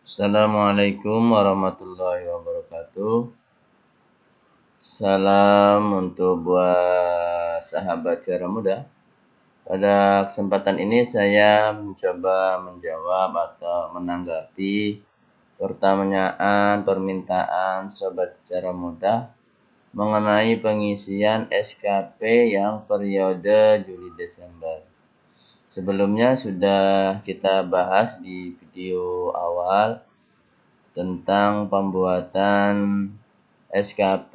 Assalamualaikum warahmatullahi wabarakatuh. Salam untuk buat sahabat cara muda. Pada kesempatan ini saya mencoba menjawab atau menanggapi pertanyaan sobat cara muda mengenai pengisian SKP yang periode Juli Desember. Sebelumnya sudah kita bahas di video awal tentang pembuatan SKP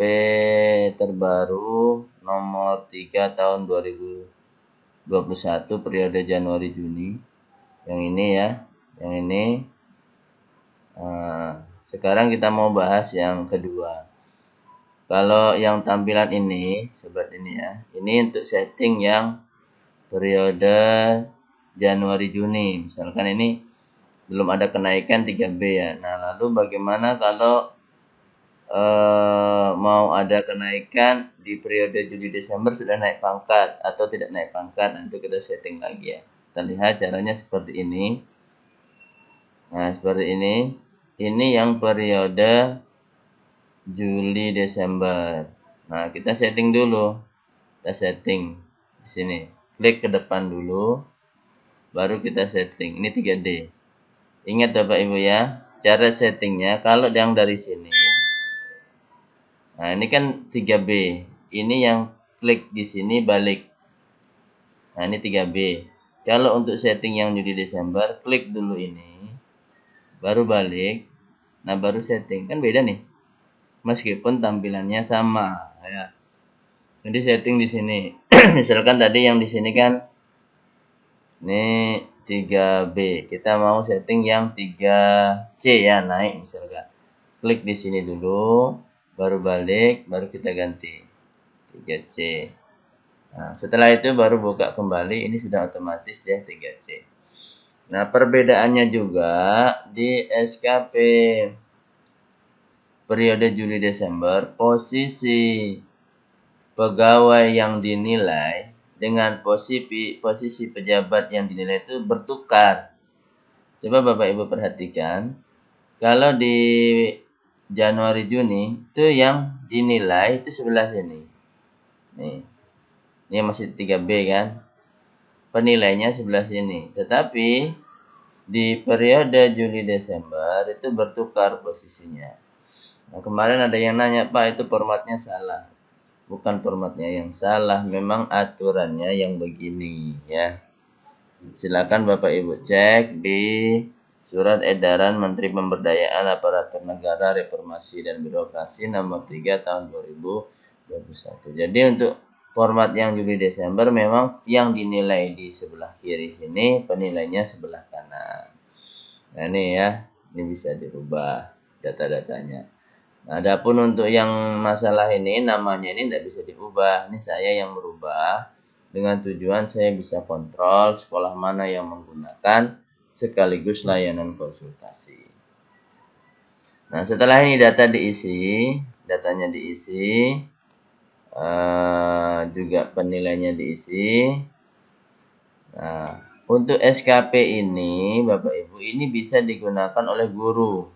terbaru nomor 3 tahun 2021 periode Januari Juni. Yang ini ya, yang ini. Sekarang kita mau bahas yang kedua. Kalau yang tampilan ini, sobat ini ya, ini untuk setting yang periode Januari Juni. Misalkan ini belum ada kenaikan 3B ya. Nah, lalu bagaimana kalau mau ada kenaikan di periode Juli Desember sudah naik pangkat atau tidak naik pangkat? Nanti kita setting lagi ya. Kita lihat caranya seperti ini. Nah, seperti ini. Ini yang periode Juli Desember. Nah, kita setting dulu. Kita setting di sini. Klik ke depan dulu. Baru kita setting. Ini 3D. Ingat Bapak Ibu ya, cara settingnya kalau yang dari sini. Nah, ini kan 3B. Ini yang klik di sini balik. Nah, ini 3B. Kalau untuk setting yang Juli Desember, klik dulu ini. Baru balik. Nah, baru setting. Kan beda nih. Meskipun tampilannya sama ya. Jadi setting di sini. Misalkan tadi yang di sini kan ini 3B. Kita mau setting yang 3C ya, naik misalkan. Klik di sini dulu, baru balik, baru kita ganti 3C. Nah, setelah itu baru buka kembali, ini sudah otomatis dia 3C. Nah, perbedaannya juga di SKP periode Juli Desember, posisi pegawai yang dinilai dengan posisi pejabat yang dinilai itu bertukar. Coba Bapak Ibu perhatikan, kalau di Januari Juni itu yang dinilai itu sebelah sini. Nih. Ini masih 3B kan. Penilainya sebelah sini. Tetapi di periode Juli Desember itu bertukar posisinya. Nah, kemarin ada yang nanya, Pak, itu formatnya salah. Bukan formatnya yang salah, memang aturannya yang begini ya. Silakan Bapak Ibu cek di Surat Edaran Menteri Pemberdayaan Aparatur Negara Reformasi dan Birokrasi nomor 3 tahun 2021. Jadi untuk format yang Juli Desember memang yang dinilai di sebelah kiri sini, penilainya sebelah kanan. Nah, ini ya, ini bisa dirubah data-datanya. Nah, adapun untuk yang masalah ini namanya ini tidak bisa diubah. Ini saya yang merubah dengan tujuan saya bisa kontrol sekolah mana yang menggunakan sekaligus layanan konsultasi. Nah, setelah ini datanya diisi, juga penilaiannya diisi. Nah, untuk SKP ini, Bapak Ibu, ini bisa digunakan oleh guru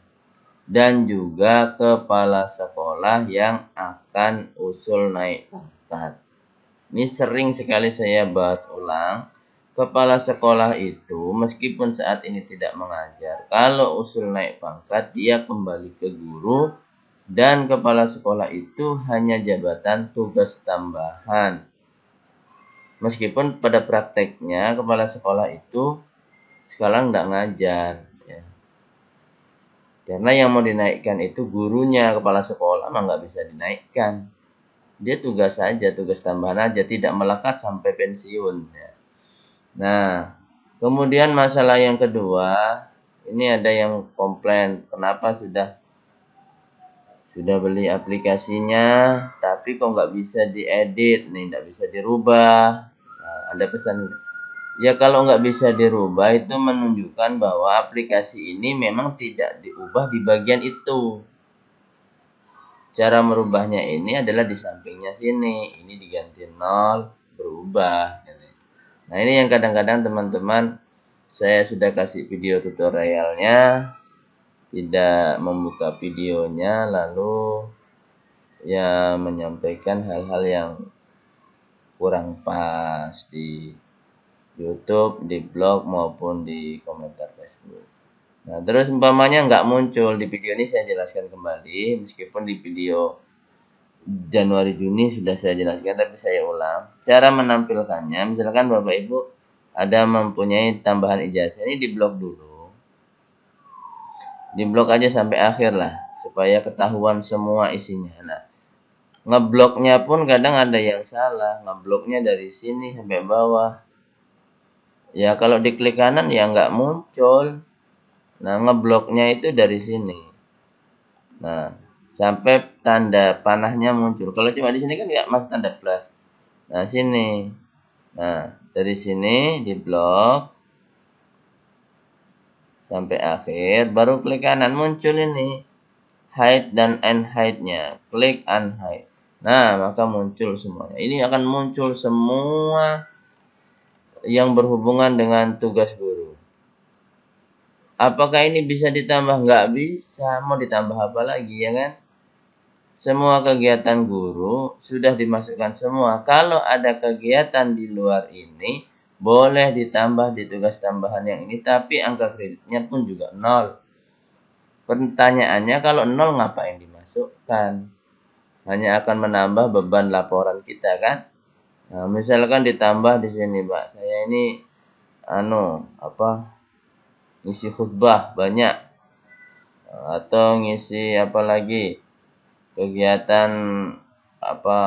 dan juga kepala sekolah yang akan usul naik pangkat. Ini sering sekali saya bahas ulang. Kepala sekolah itu meskipun saat ini tidak mengajar, kalau usul naik pangkat dia kembali ke guru dan kepala sekolah itu hanya jabatan tugas tambahan. Meskipun pada prakteknya kepala sekolah itu sekarang tidak ngajar ya. Karena yang mau dinaikkan itu gurunya, kepala sekolah mah nggak bisa dinaikkan. Dia tugas saja, tugas tambahan aja, tidak melekat sampai pensiun ya. Nah, kemudian masalah yang kedua, ini ada yang komplain, kenapa sudah beli aplikasinya, tapi kok nggak bisa diedit, nih nggak bisa dirubah. Nah, ada pesan, ya kalau nggak bisa dirubah itu menunjukkan bahwa aplikasi ini memang tidak diubah di bagian itu. Cara merubahnya ini adalah di sampingnya sini, ini diganti 0, berubah. Nah, ini yang kadang-kadang teman-teman saya sudah kasih video tutorialnya. tidak membuka videonya lalu ya menyampaikan hal-hal yang kurang pas di YouTube, di blog maupun di komentar Facebook. Nah, terus umpamanya nggak muncul di video ini, saya jelaskan kembali, meskipun di video Januari Juni sudah saya jelaskan, tapi saya ulang. Cara menampilkannya, misalkan Bapak Ibu ada mempunyai tambahan ijazah, ini di blok dulu. Di blok aja sampai akhir lah, supaya ketahuan semua isinya. Nah, ngebloknya pun kadang ada yang salah, ngebloknya dari sini sampai bawah. Ya kalau diklik kanan ya nggak muncul. Nah, ngebloknya itu dari sini. Nah, sampai tanda panahnya muncul. Kalau cuma di sini kan nggak masih tanda plus. Nah, sini. Nah, dari sini di blok sampai akhir, baru klik kanan muncul ini hide dan unhide-nya. Klik unhide. Nah, maka muncul semuanya. Ini akan muncul semua yang berhubungan dengan tugas guru. Apakah ini bisa ditambah? Nggak bisa. Mau ditambah apa lagi ya kan? Semua kegiatan guru sudah dimasukkan semua. Kalau ada kegiatan di luar ini, boleh ditambah di tugas tambahan yang ini, tapi angka kreditnya pun juga 0. Pertanyaannya kalau 0 ngapain dimasukkan? Hanya akan menambah beban laporan kita kan? Nah, misalkan ditambah di sini, Pak. Saya ini ngisi khutbah banyak atau ngisi apalagi kegiatan apa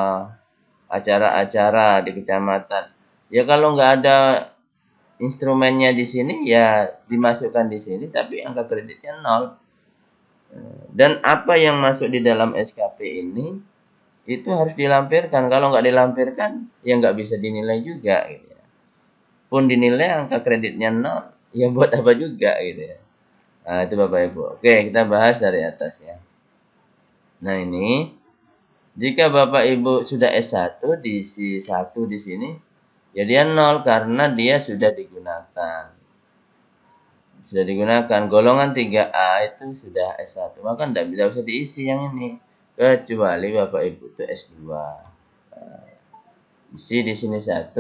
acara-acara di kecamatan. Ya kalau nggak ada instrumennya di sini ya dimasukkan di sini tapi angka kreditnya 0. Dan apa yang masuk di dalam SKP ini itu harus dilampirkan. Kalau nggak dilampirkan ya nggak bisa dinilai juga gitu ya. Pun dinilai angka kreditnya 0 ya buat apa juga gitu ya. Nah itu Bapak Ibu. Oke kita bahas dari atas ya. Nah ini jika Bapak Ibu sudah S1 diisi 1 di sini, ya dia 0 karena dia sudah digunakan. Sudah digunakan. Golongan 3A itu sudah S1, maka tidak bisa diisi yang ini. Kecuali Bapak Ibu itu S2. Nah, isi di sini 1,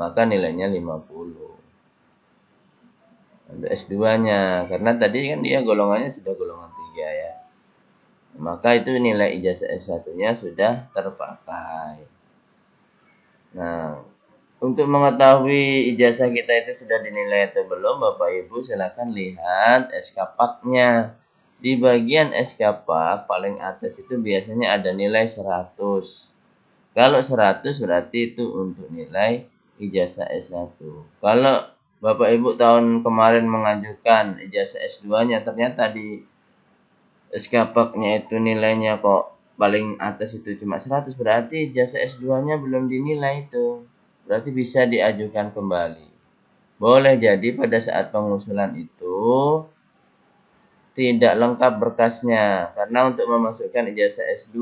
maka nilainya 50. Untuk S2-nya, karena tadi kan dia golongannya sudah golongan 3 ya. Maka itu nilai ijazah S1-nya sudah terpakai. Nah, untuk mengetahui ijazah kita itu sudah dinilai atau belum, Bapak Ibu silakan lihat SK Pak-nya. Di bagian SK Pak paling atas itu biasanya ada nilai 100. Kalau 100 berarti itu untuk nilai ijazah S1. Kalau Bapak Ibu tahun kemarin mengajukan ijazah S2-nya ternyata di SK Pak-nya itu nilainya kok paling atas itu cuma 100, berarti ijazah S2-nya belum dinilai itu. Berarti bisa diajukan kembali. Boleh jadi pada saat pengusulan itu tidak lengkap berkasnya. Karena untuk memasukkan ijazah S2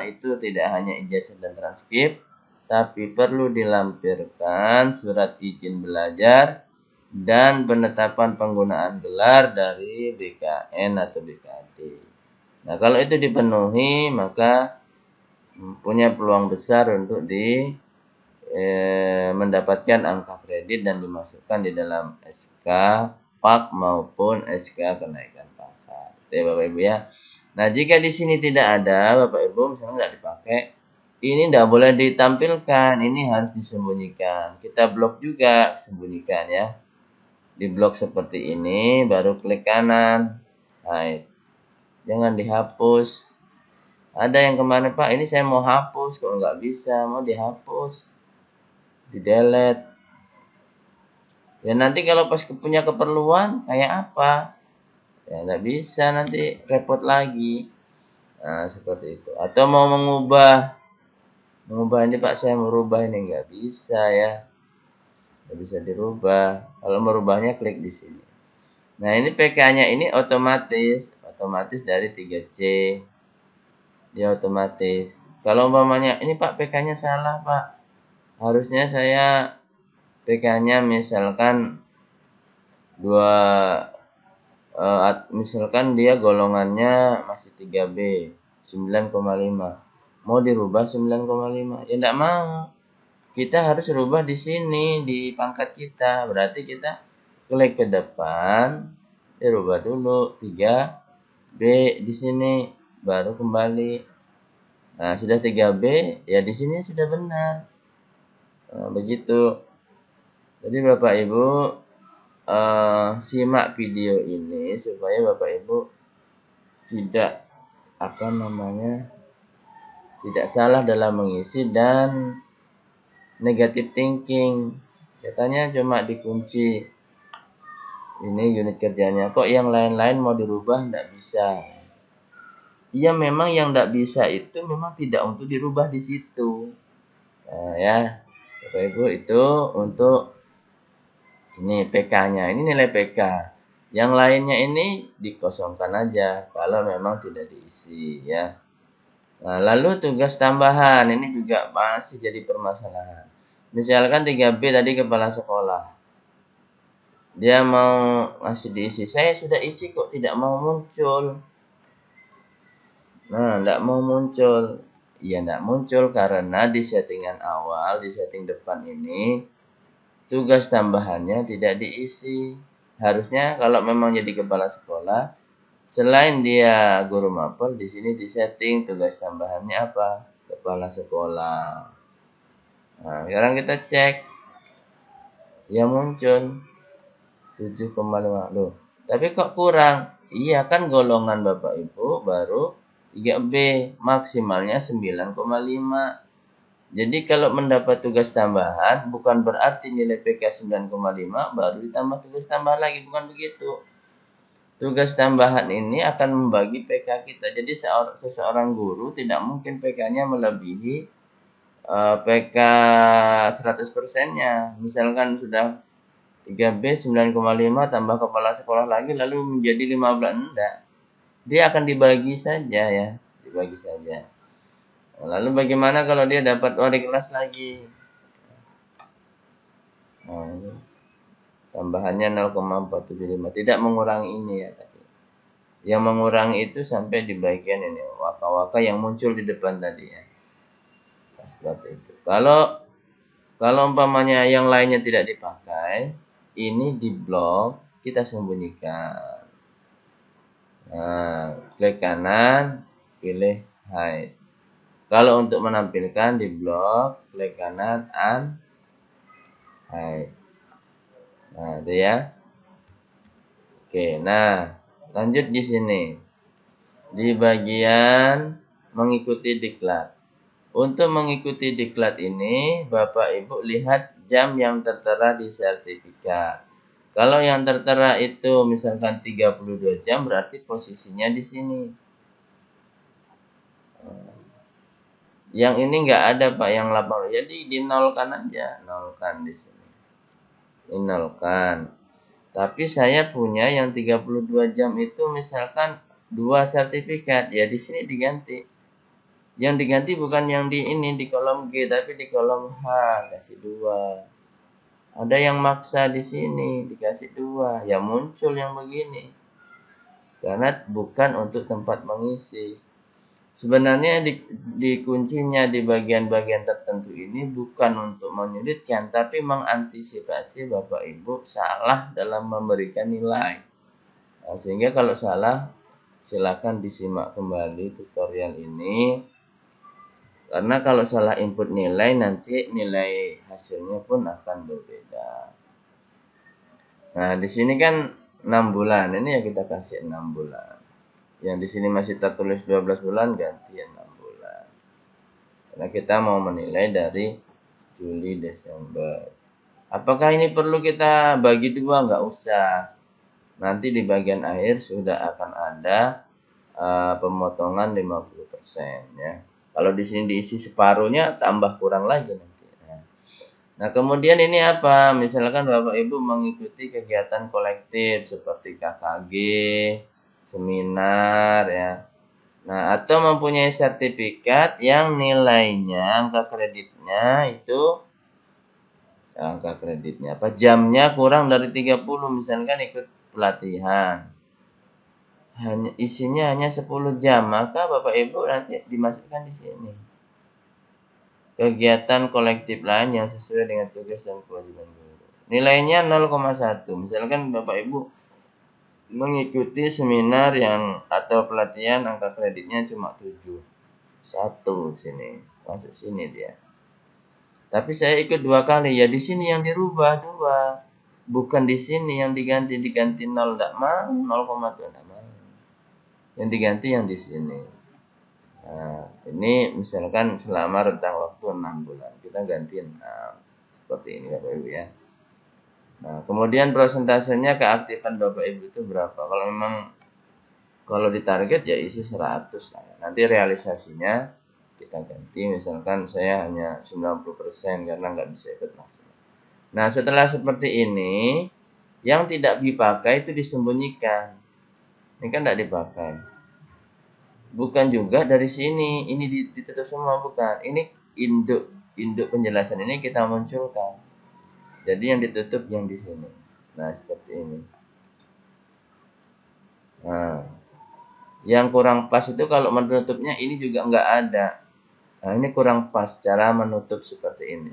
itu tidak hanya ijazah dan transkrip, tapi perlu dilampirkan surat izin belajar dan penetapan penggunaan gelar dari BKN atau BKD. Nah, kalau itu dipenuhi, maka punya peluang besar untuk mendapatkan angka kredit dan dimasukkan di dalam SK Pak maupun SK kenaikan pangkat. Itu ya Bapak Ibu ya. Nah, jika di sini tidak ada Bapak Ibu misalnya nggak dipakai, ini tidak boleh ditampilkan, ini harus disembunyikan. Kita blok juga, sembunyikan ya. Di blok seperti ini, baru klik kanan, hide. Jangan dihapus. Ada yang kemarin, Pak, ini saya mau hapus, kalau nggak bisa, mau dihapus. Di delete. Ya nanti kalau pas punya keperluan, kayak apa? Ya nggak bisa, nanti repot lagi. Nah, seperti itu. Atau mau mengubah ini Pak, saya merubah ini nggak bisa ya. Nggak bisa dirubah. Kalau merubahnya klik di sini. Nah ini PK-nya ini otomatis dari 3C. Dia otomatis. Kalau umpamanya ini Pak PK-nya salah Pak. Harusnya saya PK-nya misalkan 2 misalkan dia golongannya masih 3B 9,5, mau dirubah 9,5, ya enggak mau. Kita harus rubah di sini di pangkat kita. Berarti kita klik ke depan, dirubah dulu 3B di sini, baru kembali. Nah, sudah 3B, ya di sini sudah benar. Nah, begitu. Jadi Bapak Ibu simak video ini supaya Bapak Ibu tidak tidak salah dalam mengisi dan negative thinking. Katanya cuma dikunci ini unit kerjanya, kok yang lain-lain mau dirubah tidak bisa. Iya, memang yang tidak bisa itu memang tidak untuk dirubah di situ. Nah, ya Bapak Ibu, itu untuk ini PK-nya, ini nilai PK. Yang lainnya ini dikosongkan aja kalau memang tidak diisi, ya. Nah, lalu tugas tambahan ini juga masih jadi permasalahan. Misalkan 3B tadi kepala sekolah. Dia mau ngasih diisi. Saya sudah isi kok tidak mau muncul. Nah, tidak mau muncul. Ya, tidak muncul karena di settingan awal, di setting depan ini tugas tambahannya tidak diisi. Harusnya kalau memang jadi kepala sekolah, selain dia guru mapel, di sini disetting tugas tambahannya apa? Kepala sekolah. Nah, sekarang kita cek. Ya muncul 7,5. Loh, tapi kok kurang? Iya, kan golongan Bapak Ibu baru 3B, maksimalnya 9,5. Jadi kalau mendapat tugas tambahan bukan berarti nilai PK 9,5 baru ditambah tugas tambahan lagi, bukan begitu. Tugas tambahan ini akan membagi PK kita. Jadi seseorang guru tidak mungkin PK-nya melebihi PK 100%-nya. Misalkan sudah 3B 9,5 tambah kepala sekolah lagi lalu menjadi 15, enggak. Dia akan dibagi saja, ya, dibagi saja. Lalu bagaimana kalau dia dapat wali kelas lagi? Nah, ini tambahannya 0,475, tidak mengurangi ini, ya. Tapi yang mengurangi itu sampai di bagian ini, waka-waka yang muncul di depan tadi, ya. Nah, seperti itu. Kalau umpamanya yang lainnya tidak dipakai, ini di blok kita sembunyikan. Nah, klik kanan, pilih hide. Kalau untuk menampilkan di blok, klik kanan, hide. Nah, itu ya. Oke, nah, lanjut di sini. Di bagian mengikuti diklat. Untuk mengikuti diklat ini, Bapak Ibu lihat jam yang tertera di sertifikat. Kalau yang tertera itu misalkan 32 jam, berarti posisinya di sini. Yang ini enggak ada, Pak, yang 8. Jadi dinolkan aja, nolkan di sini. Dinolkan. Tapi saya punya yang 32 jam itu misalkan 2 sertifikat, ya di sini diganti. Yang diganti bukan yang di ini di kolom G, tapi di kolom H kasih 2. Ada yang maksa di sini dikasih 2, ya muncul yang begini. Karena bukan untuk tempat mengisi. Sebenarnya di kuncinya di bagian-bagian tertentu ini bukan untuk menyulitkan, tapi mengantisipasi Bapak Ibu salah dalam memberikan nilai. Nah, sehingga kalau salah, silakan disimak kembali tutorial ini. Karena kalau salah input nilai, nanti nilai hasilnya pun akan berbeda. Nah, di sini kan 6 bulan. Ini ya kita kasih 6 bulan. Yang di sini masih tertulis 12 bulan, ganti 6 bulan. Karena kita mau menilai dari Juli, Desember. Apakah ini perlu kita bagi 2? Nggak usah. Nanti di bagian akhir sudah akan ada pemotongan 50%, ya. Kalau di sini diisi separuhnya, tambah kurang lagi nanti. Nah, kemudian ini apa? Misalkan Bapak Ibu mengikuti kegiatan kolektif seperti KKG, seminar, ya. Nah, atau mempunyai sertifikat yang nilainya angka kreditnya itu jamnya kurang dari 30, misalkan ikut pelatihan. isinya hanya 10 jam, maka Bapak Ibu nanti dimasukkan di sini. Kegiatan kolektif lain yang sesuai dengan tugas dan kewajiban guru. Nilainya 0,1. Misalkan Bapak Ibu mengikuti seminar yang atau pelatihan angka kreditnya cuma 7. 1 sini. Masuk sini dia. Tapi saya ikut 2 kali, ya di sini yang dirubah 2. Bukan di sini yang diganti 0 enggak mau, 0,2 enggak mau. Yang diganti yang di sini. Nah, ini misalkan selama rentang waktu 6 bulan. Kita ganti 6. Seperti ini Bapak Ibu ya. Nah, kemudian prosentasenya keaktifan Bapak Ibu itu berapa? Kalau ditarget ya isi 100 lah ya. Nanti realisasinya kita ganti, misalkan saya hanya 90% karena nggak bisa ikut maksimal. Nah, setelah seperti ini, yang tidak dipakai itu disembunyikan. Ini kan tidak dipakai. Bukan juga dari sini, ini ditutup semua, bukan. Ini induk penjelasan ini kita munculkan. Jadi yang ditutup yang di sini. Nah, seperti ini. Nah, yang kurang pas itu kalau menutupnya ini juga nggak ada. Nah, ini kurang pas cara menutup seperti ini.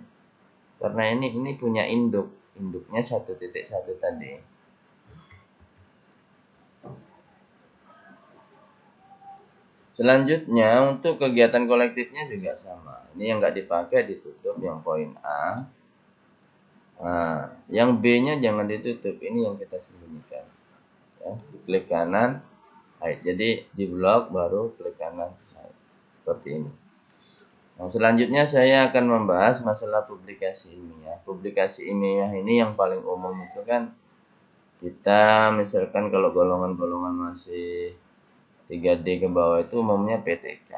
Karena ini punya induknya 1.1 tadi. Selanjutnya untuk kegiatan kolektifnya juga sama. Ini yang nggak dipakai ditutup yang poin A. Nah, yang B-nya jangan ditutup. Ini yang kita sembunyikan. Ya, klik kanan, hide. Jadi di blok baru klik kanan, hide. Seperti ini. Nah, selanjutnya saya akan membahas masalah publikasi ilmiah. Publikasi ilmiah ini yang paling umum itu kan kita misalkan kalau golongan-golongan masih 3D ke bawah itu umumnya PTK.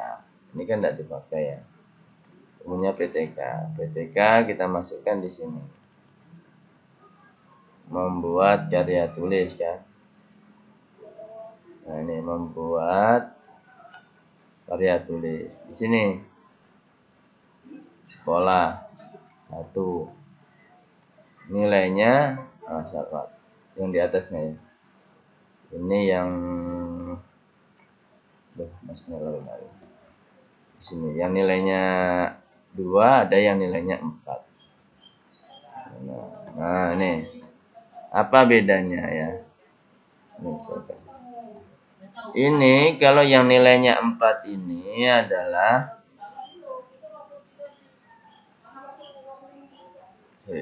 Ini kan tidak dipakai ya. Umumnya PTK. PTK kita masukkan di sini. Membuat karya tulis kan. Nah, ini membuat karya tulis. Di sini sekolah 1. Nilainya sahabat yang di atasnya ya. Ini yang masnya lari. Di sini yang nilainya 2, ada yang nilainya 4. Nah, ini apa bedanya ya? Ini kalau yang nilainya 4 ini adalah sorry.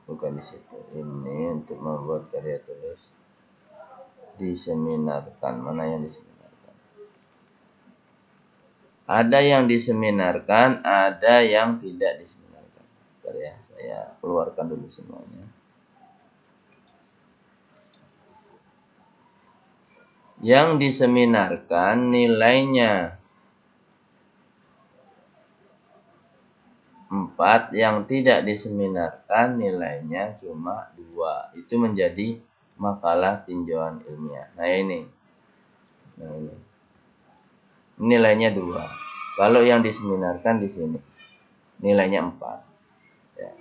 Bukan di situ. Ini untuk membuat karya tulis diseminarkan. Mana yang diseminarkan? Ada yang diseminarkan, ada yang tidak diseminarkan. Bentar ya, saya keluarkan dulu semuanya. Yang diseminarkan nilainya 4, yang tidak diseminarkan nilainya cuma 2. Itu menjadi makalah tinjauan ilmiah. Nah, ini. Nilainya 2. Kalau yang diseminarkan di sini nilainya 4. Ya.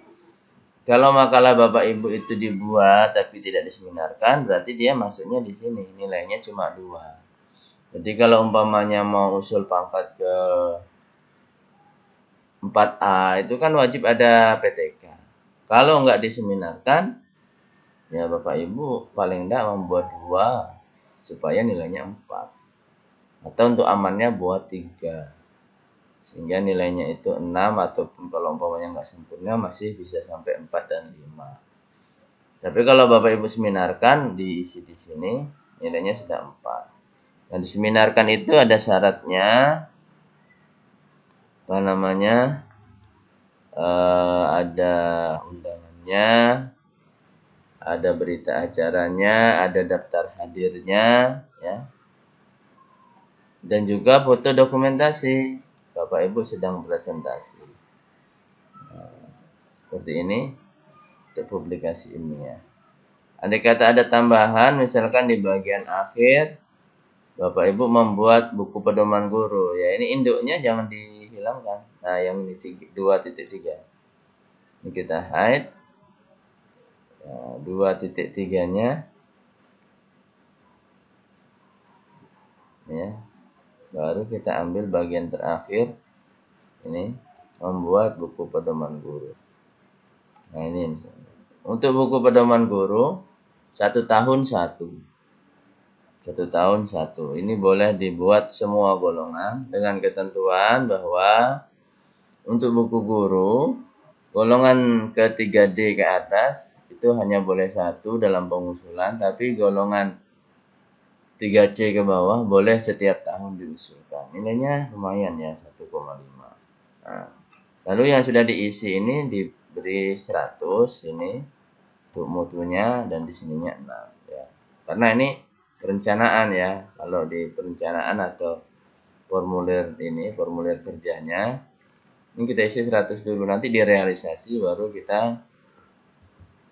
Kalau makalah Bapak Ibu itu dibuat tapi tidak diseminarkan, berarti dia masuknya di sini. Nilainya cuma 2. Jadi kalau umpamanya mau usul pangkat ke 4A itu kan wajib ada PTK. Kalau nggak diseminarkan, ya Bapak Ibu paling tidak membuat 2 supaya nilainya 4. Atau untuk amannya buat 3. Sehingga nilainya itu 6, ataupun kalau umpamanya nggak sempurna masih bisa sampai 4 dan 5. Tapi kalau Bapak Ibu seminarkan diisi di sini nilainya sudah 4. Dan diseminarkan itu ada syaratnya, apa namanya, ada undangannya, ada berita acaranya, ada daftar hadirnya, ya, dan juga foto dokumentasi Bapak Ibu sedang presentasi. Nah, seperti ini untuk publikasi ilmiah. Andai kata ada tambahan, misalkan di bagian akhir Bapak Ibu membuat buku pedoman guru, ya ini induknya jangan dihilangkan. Nah, yang ini 2.3. Ini kita hide. Nah, 2.3-nya ya. Baru kita ambil bagian terakhir, ini membuat buku pedoman guru. Nah ini untuk buku pedoman guru 1 tahun 1. Ini boleh dibuat semua golongan dengan ketentuan bahwa untuk buku guru golongan ke-3D ke atas itu hanya boleh 1 dalam pengusulan, tapi golongan 3C ke bawah boleh setiap tahun diusulkan. Nilainya lumayan ya, 1,5. Nah, lalu yang sudah diisi ini diberi 100 ini untuk mutunya, dan di sininya 6 ya. Karena ini perencanaan ya. Kalau di perencanaan atau formulir kerjanya, ini kita isi 100 dulu, nanti direalisasi baru kita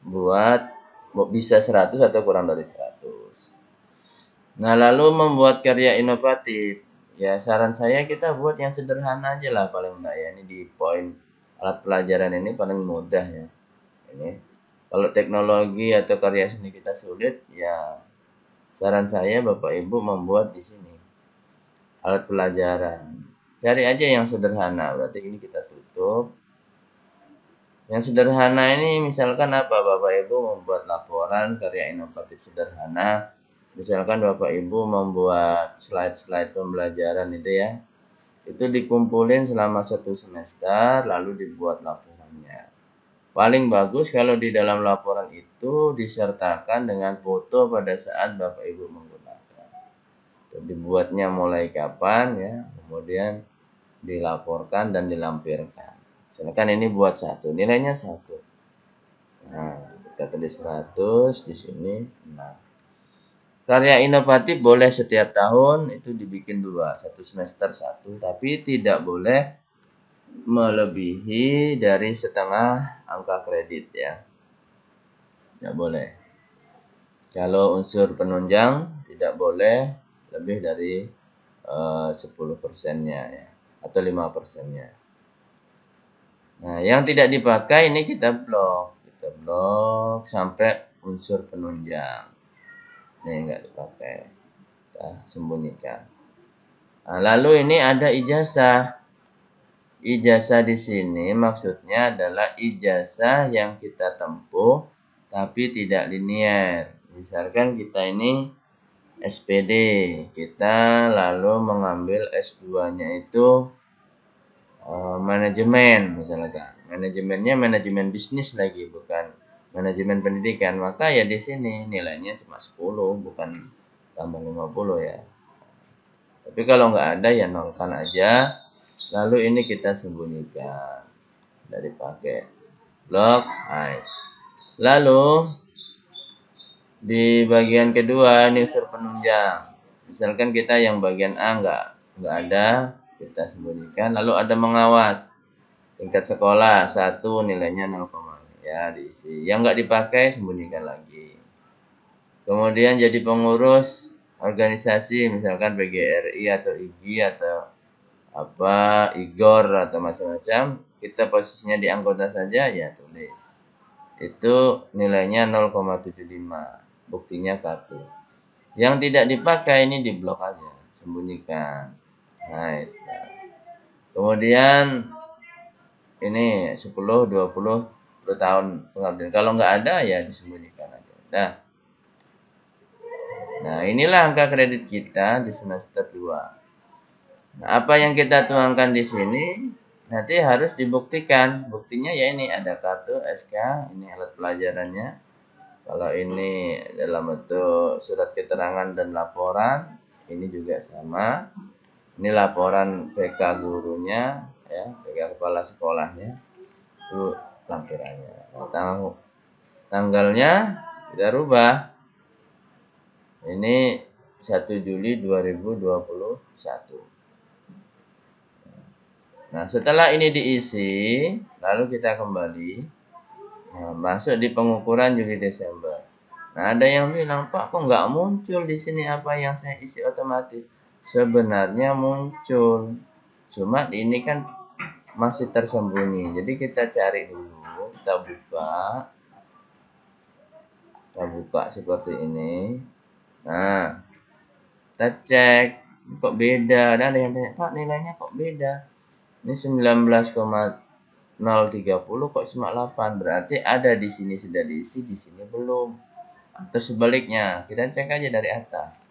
buat bisa 100 atau kurang dari 100. Nah, lalu membuat karya inovatif. Ya, saran saya kita buat yang sederhana aja lah paling enggak ya. Ini di poin alat pelajaran ini paling mudah ya. Ini kalau teknologi atau karya seni kita sulit, ya saran saya Bapak Ibu membuat di sini alat pelajaran. Cari aja yang sederhana, berarti ini kita tutup. Yang sederhana ini misalkan apa? Bapak Ibu membuat laporan karya inovatif sederhana. Misalkan Bapak Ibu membuat slide-slide pembelajaran itu ya. Itu dikumpulin selama 1 semester lalu dibuat laporannya. Paling bagus kalau di dalam laporan itu disertakan dengan foto pada saat Bapak Ibu menggunakan. Dibuatnya mulai kapan ya, kemudian dilaporkan dan dilampirkan. Misalkan ini buat 1, nilainya 1. Nah, kita tulis 100 di sini. Nah, karya inovatif boleh setiap tahun itu dibikin 2, 1 semester 1, tapi tidak boleh melebihi dari setengah angka kredit ya. Tidak boleh. Kalau unsur penunjang tidak boleh lebih dari 10%-nya ya, atau 5%-nya. Nah, yang tidak dipakai ini kita blok sampai unsur penunjang. Ini enggak dipakai, kita sembunyikan. Nah, lalu ini ada ijazah. Ijazah di sini maksudnya adalah ijazah yang kita tempuh tapi tidak linier. Misalkan kita ini SPD, kita lalu mengambil S2-nya itu manajemen misalkan. Manajemennya manajemen bisnis lagi, bukan manajemen pendidikan. Maka ya di sini nilainya cuma 10, bukan tambah 50 ya. Tapi kalau nggak ada ya nolkan aja. Lalu ini kita sembunyikan. Dari pakai blok hide. Lalu di bagian kedua ini unsur penunjang. Misalkan kita yang bagian A nggak ada, kita sembunyikan. Lalu ada mengawas. Tingkat sekolah 1, nilainya 0, ya diisi. Yang nggak dipakai sembunyikan lagi. Kemudian jadi pengurus organisasi, misalkan PGRI atau IGI atau apa, IGOR atau macam-macam, kita posisinya di anggota saja ya tulis. Itu nilainya 0,75, buktinya kartu. Yang tidak dipakai ini diblok aja, sembunyikan. Nah, kemudian ini 10, 20 tahun pengabdian. Kalau nggak ada ya disembunyikan aja. Nah, inilah angka kredit kita di semester 2. Nah, apa yang kita tuangkan di sini nanti harus dibuktikan. Buktinya ya ini ada kartu SK, ini alat pelajarannya. Kalau ini dalam bentuk surat keterangan dan laporan, ini juga sama. Ini laporan PK gurunya ya, PK kepala sekolahnya. Itu lampirannya. Nah, tanggalnya kita rubah. Ini 1 Juli 2021. Nah, setelah ini diisi, lalu kita kembali masuk di pengukuran Juli Desember. Nah, ada yang bilang, Pak, kok nggak muncul di sini apa yang saya isi otomatis? Sebenarnya muncul, cuma ini kan masih tersembunyi. Jadi kita cari dulu, kita buka seperti ini. Nah, kita cek kok beda. Dan ada yang tanya, Pak nilainya kok beda? Ini 19,030 kok cuma 8. Berarti ada di sini sudah diisi, di sini belum. Atau sebaliknya, kita cek aja dari atas.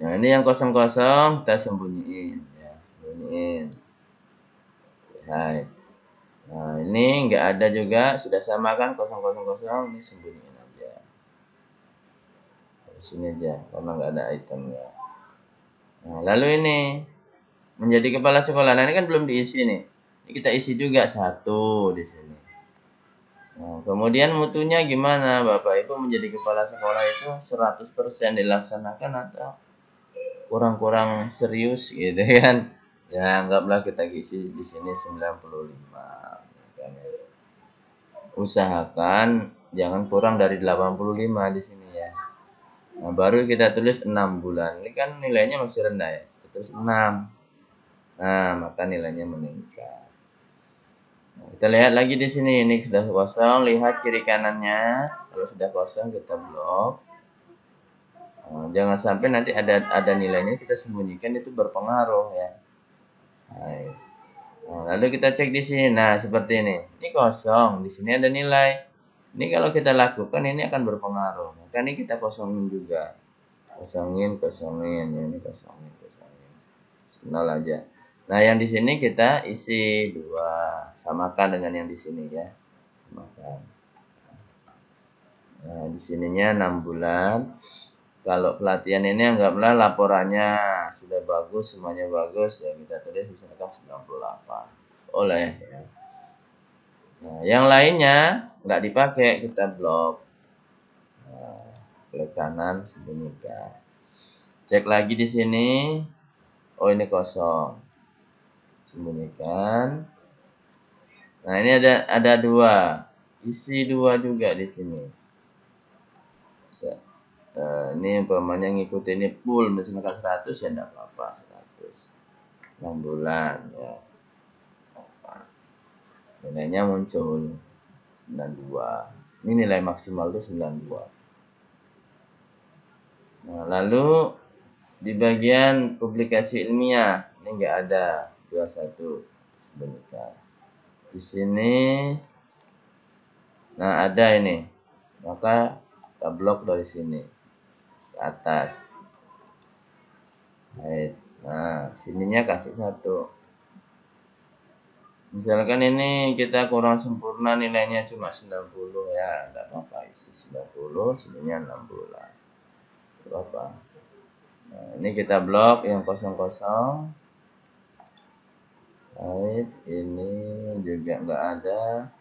Nah, ini yang kosong-kosong kita sembunyiin ya, sembunyiin. Hai. Nah, ini enggak ada juga, sudah samakan kosong-kosong-kosong, ini sembunyiin aja. Di sini aja karena enggak ada itemnya. Nah, lalu ini menjadi kepala sekolah. Nah, ini kan belum diisi nih. Ini kita isi juga satu di sini. Nah, kemudian mutunya gimana? Bapak Ibu menjadi kepala sekolah itu 100% dilaksanakan atau kurang-kurang serius gitu kan? Ya, anggaplah kita isi di sini 95. Usahakan jangan kurang dari 85 di sini ya. Nah, baru kita tulis 6 bulan. Ini kan nilainya masih rendah ya. Kita tulis 6. Nah, maka nilainya meningkat. Nah, kita lihat lagi di sini. Ini sudah kosong. Lihat kiri kanannya. Kalau sudah kosong kita blok. Nah, jangan sampai nanti ada nilainya kita sembunyikan, itu berpengaruh ya. Nah, lalu kita cek di sini. Nah, seperti ini. Ini kosong. Di sini ada nilai. Ini kalau kita lakukan ini akan berpengaruh. Maka ini kita kosongin juga. Kosongin. Ini kosongin. Nol aja. Nah, yang di sini kita isi 2. Samakan dengan yang di sini ya. Samakan. Nah, di sininya 6 bulan. Kalau pelatihan ini anggaplah laporannya sudah bagus, semuanya bagus ya, kita tulis misalkan 98. Oleh ya. Nah, yang lainnya nggak dipakai, kita blok. Nah, klik kanan sembunyikan. Cek lagi di sini. Oh, ini kosong. Sembunyikan. Nah, ini ada 2. Isi 2 juga di sini. Ini umpamanya ngikutin ini full misalkan 100 ya enggak apa-apa, 100. 6 bulan ya. Nilainya muncul 92. Ini nilai maksimal itu 92. Nah, lalu di bagian publikasi ilmiah ini enggak ada 21 sebentar. Di sini nah ada ini. Maka kita blok dari sini ke atas. Baik. Nah, sininya kasih 1. Misalkan ini kita kurang sempurna, nilainya cuma 90 ya, enggak apa-apa, isi 90, sininya 6 bulan. Enggak apa. Nah, ini kita blok yang kosong-kosong. Baik, ini juga enggak ada.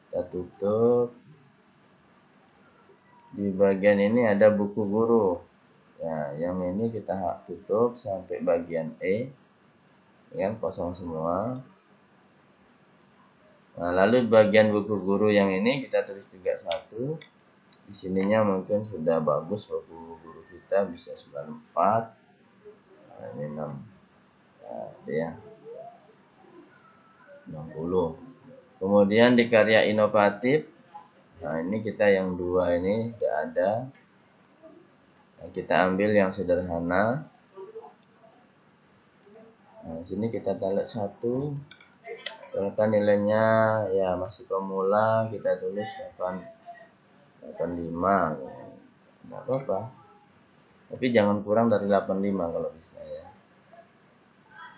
Kita tutup. Di bagian ini ada buku guru. Ya, yang ini kita tutup sampai bagian E. Yang kosong semua. Nah, lalu bagian buku guru yang ini kita tulis juga 1. Di sininya mungkin sudah bagus buku guru kita bisa 94. Nah, ini 6. Nah, ya. 60. Kemudian di karya inovatif. Nah, ini kita yang 2 ini enggak ada. Nah, kita ambil yang sederhana. Nah, sini kita taruh 1. Misalkan nilainya ya masih pemula, kita tulis 85. Enggak apa-apa. Tapi jangan kurang dari 85 kalau bisa ya.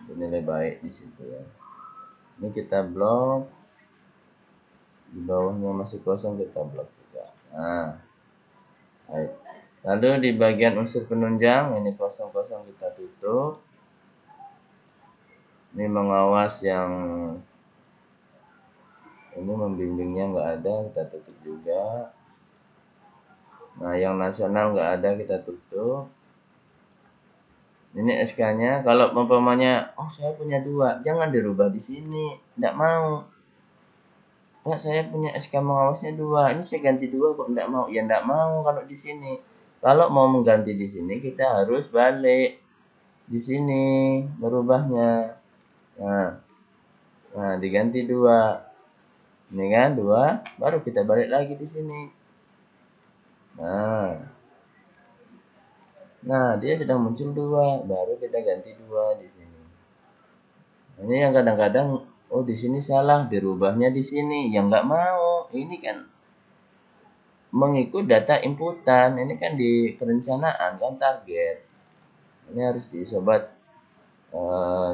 Itu nilai baik di situ ya. Ini kita blok. Di bawahnya masih kosong, kita blok juga. Nah. Baik. Lalu di bagian unsur penunjang ini kosong-kosong kita tutup. Ini mengawas yang ini membimbingnya enggak ada, kita tutup juga. Nah, yang nasional enggak ada, kita tutup. Ini SK-nya, kalau umpamanya, oh saya punya 2, jangan dirubah di sini, enggak mau. Pak, saya punya SK mengawasnya 2, ini saya ganti 2 kok enggak mau. Ya enggak mau kalau di sini. Kalau mau mengganti di sini, kita harus balik di sini merubahnya. Nah, diganti 2. Ini kan 2, baru kita balik lagi di sini. Nah, Nah, dia sudah muncul 2, baru kita ganti 2 di sini. Ini yang kadang-kadang, oh di sini salah, dirubahnya di sini. Yang nggak mau, ini kan mengikut data inputan. Ini kan di perencanaan kan target. Ini harus disobat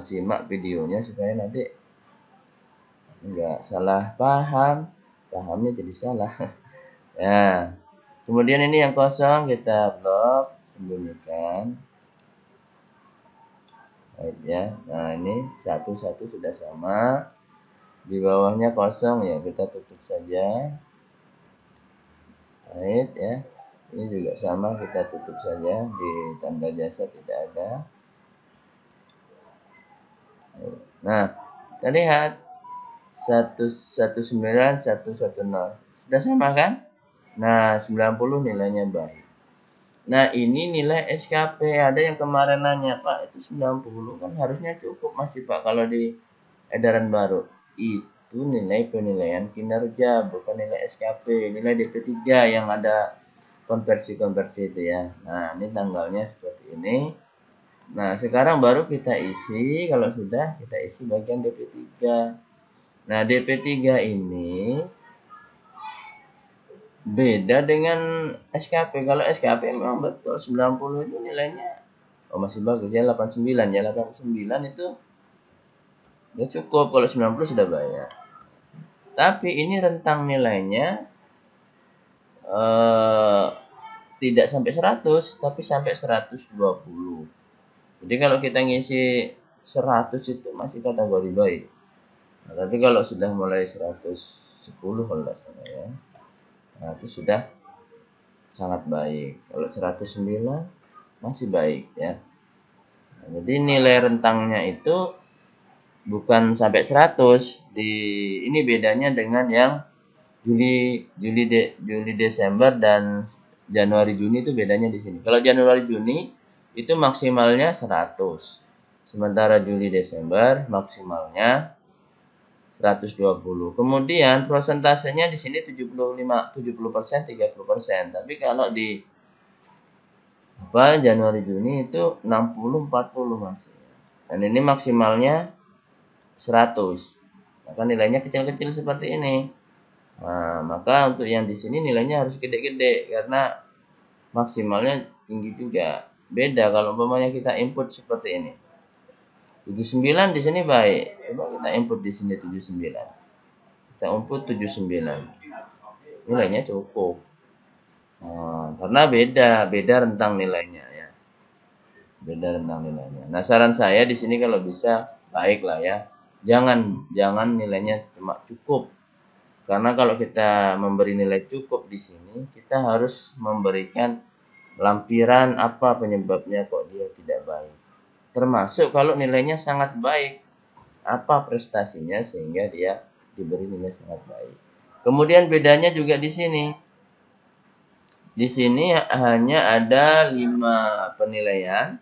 simak videonya supaya nanti nggak salah paham, pahamnya jadi salah. Ya, kemudian ini yang kosong kita blok, sembunyikan. Baik ya. Nah, ini satu-satu sudah sama. Di bawahnya kosong ya, kita tutup saja. Baik ya. Ini juga sama, kita tutup saja. Di tanda jasa tidak ada. Nah, kita lihat 119, 110. Sudah sama kan? Nah, 90 nilainya baik. Nah, ini nilai SKP. Ada yang kemarin nanya, Pak, itu 90 kan harusnya cukup masih, Pak, kalau di edaran baru. Itu nilai penilaian kinerja, bukan nilai SKP. Nilai DP3 yang ada konversi-konversi itu ya. Nah, ini tanggalnya seperti ini. Nah, sekarang baru kita isi. Kalau sudah, kita isi bagian DP3. Nah, DP3 ini beda dengan SKP. Kalau SKP memang betul 90 itu nilainya masih bagus ya, 89 ya. 89 itu ya cukup, kalau 90 sudah banyak. Tapi ini rentang nilainya tidak sampai 100, tapi sampai 120. Jadi kalau kita ngisi 100 itu masih kategori baik. Nah, tapi kalau sudah mulai 110 kalau tidak salah ya, nah itu sudah sangat baik. Kalau 109 masih baik ya. Nah, jadi nilai rentangnya itu bukan sampai 100. Ini bedanya dengan yang Juli Desember dan Januari Juni itu bedanya di sini. Kalau Januari Juni itu maksimalnya 100. Sementara Juli Desember maksimalnya 120. Kemudian prosentasenya di sini 70%, 30%. Tapi kalau di Januari Juni itu 60-40 masih. Dan ini maksimalnya 100. Maka nilainya kecil-kecil seperti ini. Nah, maka untuk yang di sini nilainya harus gede-gede karena maksimalnya tinggi juga. Beda kalau umpamanya kita input seperti ini. 79 di sini baik. Coba kita input di sini 79. Kita input 79. Nilainya cukup. Nah, karena beda rentang nilainya ya. Beda rentang nilainya. Nah, saran saya di sini kalau bisa baik lah ya. Jangan nilainya cuma cukup. Karena kalau kita memberi nilai cukup di sini, kita harus memberikan lampiran apa penyebabnya kok dia tidak baik. Termasuk kalau nilainya sangat baik, apa prestasinya sehingga dia diberi nilai sangat baik. Kemudian bedanya juga di sini. Di sini hanya ada 5 penilaian: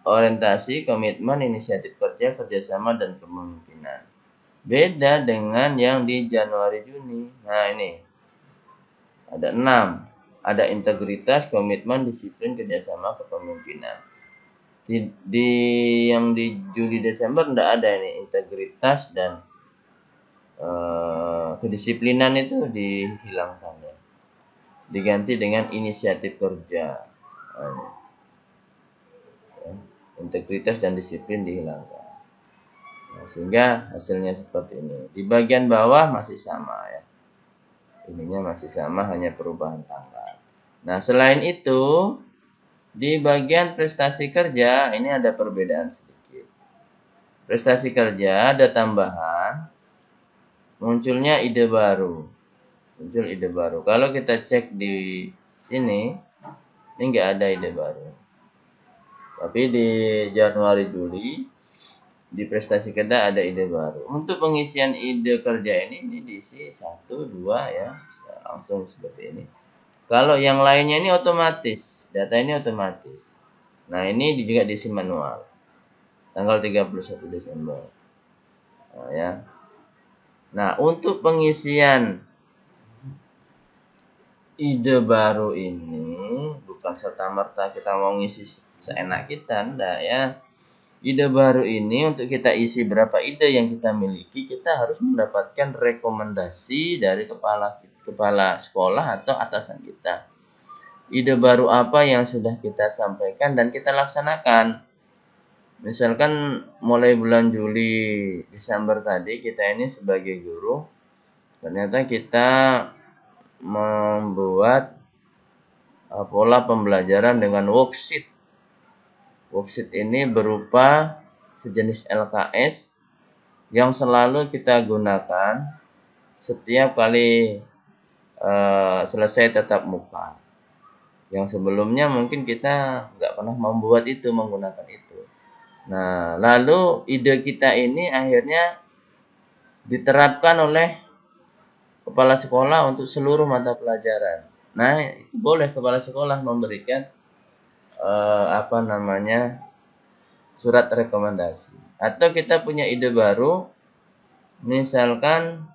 orientasi, komitmen, inisiatif kerja, kerjasama, dan kepemimpinan. Beda dengan yang di Januari Juni. Nah, ini ada 6. Ada integritas, komitmen, disiplin, kerjasama, kepemimpinan. Yang di Juli Desember tidak ada ini integritas dan kedisiplinan itu dihilangkan ya. Diganti dengan inisiatif kerja. Integritas dan disiplin dihilangkan. Nah, sehingga hasilnya seperti ini. Di bagian bawah masih sama ya. Ininya masih sama, hanya perubahan tanggal. Nah, selain itu di bagian prestasi kerja ini ada perbedaan sedikit. Prestasi kerja ada tambahan, munculnya ide baru. Muncul ide baru. Kalau kita cek di sini, ini nggak ada ide baru. Tapi di Januari Juli di prestasi kerja ada ide baru. Untuk pengisian ide kerja ini diisi 1, 2 ya, langsung seperti ini. Kalau yang lainnya ini otomatis, data ini otomatis. Nah, ini juga diisi manual. Tanggal 31 Desember. Nah, ya. Nah, untuk pengisian ide baru ini bukan serta-merta kita mau ngisi seenak kita, enggak ya. Ide baru ini untuk kita isi berapa ide yang kita miliki, kita harus mendapatkan rekomendasi dari kepala sekolah atau atasan kita. Ide baru apa yang sudah kita sampaikan dan kita laksanakan. Misalkan mulai bulan Juli, Desember tadi kita ini sebagai guru, ternyata kita membuat pola pembelajaran dengan worksheet. Worksheet ini berupa sejenis LKS yang selalu kita gunakan setiap kali selesai tatap muka. Yang sebelumnya mungkin kita nggak pernah membuat itu, menggunakan itu. Nah, lalu ide kita ini akhirnya diterapkan oleh kepala sekolah untuk seluruh mata pelajaran. Nah, itu boleh kepala sekolah memberikan surat rekomendasi. Atau kita punya ide baru, misalkan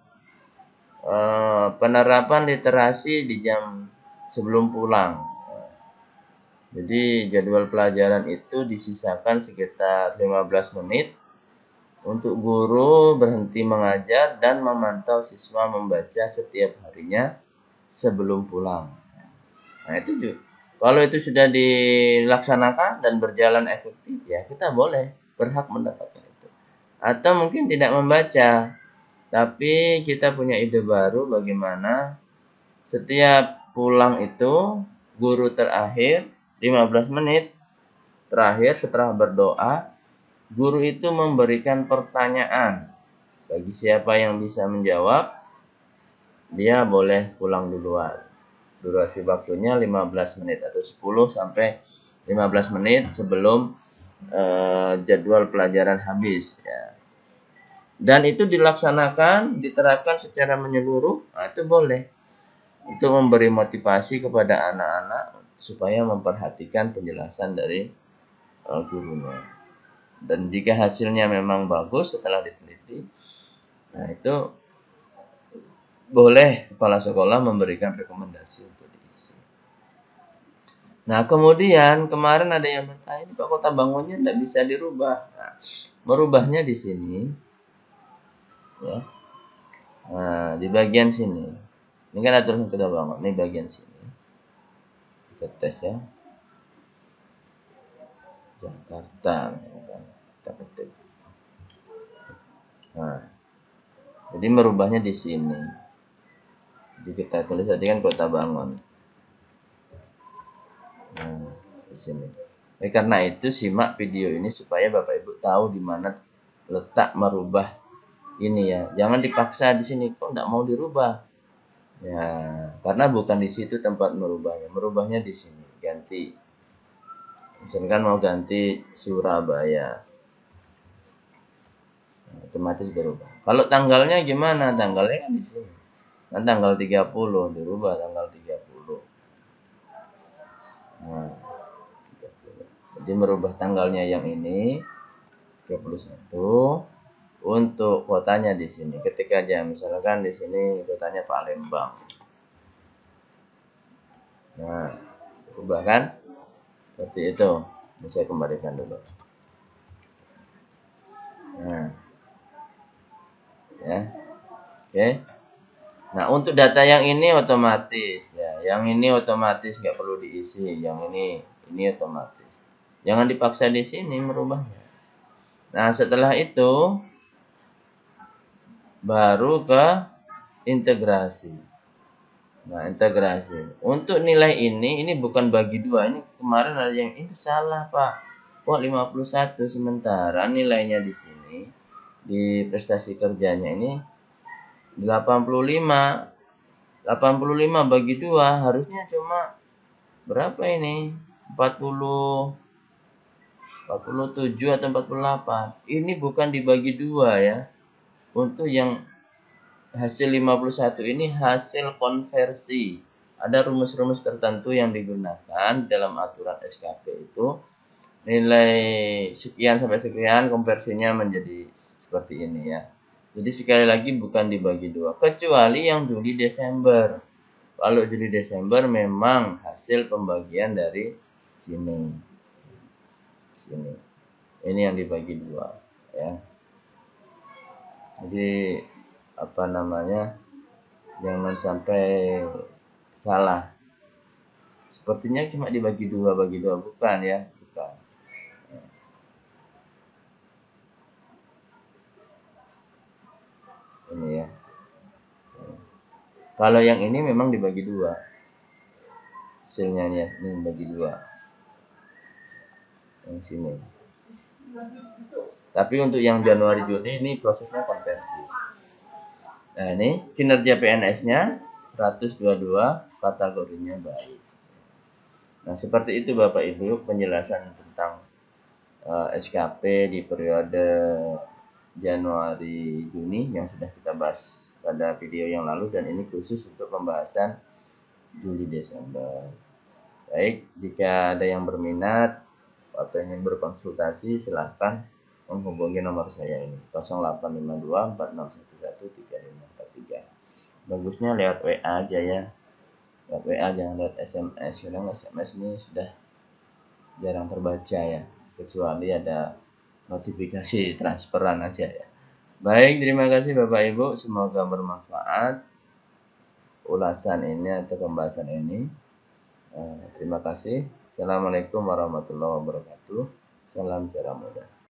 penerapan literasi di jam sebelum pulang. Jadi jadwal pelajaran itu disisakan sekitar 15 menit untuk guru berhenti mengajar dan memantau siswa membaca setiap harinya sebelum pulang. Nah, itu juga. Kalau itu sudah dilaksanakan dan berjalan efektif, ya kita boleh berhak mendapatkan itu. Atau mungkin tidak membaca, tapi kita punya ide baru bagaimana setiap pulang itu guru terakhir 15 menit terakhir setelah berdoa, guru itu memberikan pertanyaan. Bagi siapa yang bisa menjawab, dia boleh pulang duluan. Durasi waktunya 15 menit atau 10 sampai 15 menit sebelum jadwal pelajaran habis ya. Dan itu dilaksanakan, diterapkan secara menyeluruh, nah itu boleh. Itu memberi motivasi kepada anak-anak supaya memperhatikan penjelasan dari gurunya. Dan jika hasilnya memang bagus setelah diteliti, nah itu boleh kepala sekolah memberikan rekomendasi untuk diisi. Nah, kemudian kemarin ada yang bertanya, Pak, kota bangunnya tidak bisa dirubah. Nah, merubahnya di sini, ya. Nah, di bagian sini. Ini kan aturan kota bangun. Ini bagian sini. Kita tes ya. Jakarta. Kita ketik. Nah, jadi merubahnya di sini. Jadi kita tulis tadi kan kota bangun. Nah, di sini. Karena itu simak video ini supaya Bapak Ibu tahu di mana letak merubah ini ya. Jangan dipaksa di sini kok enggak mau dirubah. Ya, karena bukan di situ tempat merubahnya. Merubahnya di sini. Ganti. Misalkan mau ganti Surabaya. Nah, otomatis berubah. Kalau tanggalnya gimana? Tanggalnya kan di sini. Kan tanggal 30 dirubah tanggal 30. Nah, 30. Jadi merubah tanggalnya yang ini 31 untuk kotanya di sini. Ketik aja misalkan di sini kotanya Palembang. Nah, berubah kan? Seperti itu. Ini saya kembalikan dulu. Nah, ya, oke. Nah, untuk data yang ini otomatis ya, yang ini otomatis nggak perlu diisi, yang ini otomatis. Jangan dipaksa di sini merubahnya. Nah, setelah itu baru ke integrasi. Nah, integrasi. Untuk nilai ini bukan bagi dua. Ini kemarin ada yang ini salah, Pak. Kok 51 sementara nilainya di sini di prestasi kerjanya ini 85. 85 bagi 2 harusnya cuma berapa ini? 47 atau 48. Ini bukan dibagi 2 ya. Untuk yang hasil 51 ini hasil konversi. Ada rumus-rumus tertentu yang digunakan dalam aturan SKP itu. Nilai sekian sampai sekian konversinya menjadi seperti ini ya. Jadi sekali lagi bukan dibagi 2. Kecuali yang Juli Desember. Kalau Juli Desember memang hasil pembagian dari sini. Ini yang dibagi 2 ya. Jadi apa namanya? Jangan sampai salah. Sepertinya cuma dibagi 2 bukan ya? Bukan. Ini ya. Kalau yang ini memang dibagi 2. Hasilnya ya, ini dibagi 2. Yang sini. Tapi untuk yang Januari Juni ini prosesnya konversi. Nah, ini kinerja PNS-nya 122, kategorinya baik. Nah, seperti itu Bapak Ibu penjelasan tentang SKP di periode Januari Juni yang sudah kita bahas pada video yang lalu, dan ini khusus untuk pembahasan Juli Desember. Baik, jika ada yang berminat atau ingin berkonsultasi silahkan menghubungi nomor saya ini 0852 4611 3543. Bagusnya lewat WA aja ya. Lewat WA, jangan lewat SMS. Kadang SMS ini sudah jarang terbaca ya, kecuali ada notifikasi transferan aja ya. Baik, terima kasih Bapak Ibu, semoga bermanfaat ulasan ini atau pembahasan ini. Terima kasih. Assalamualaikum warahmatullahi wabarakatuh. Salam cara muda.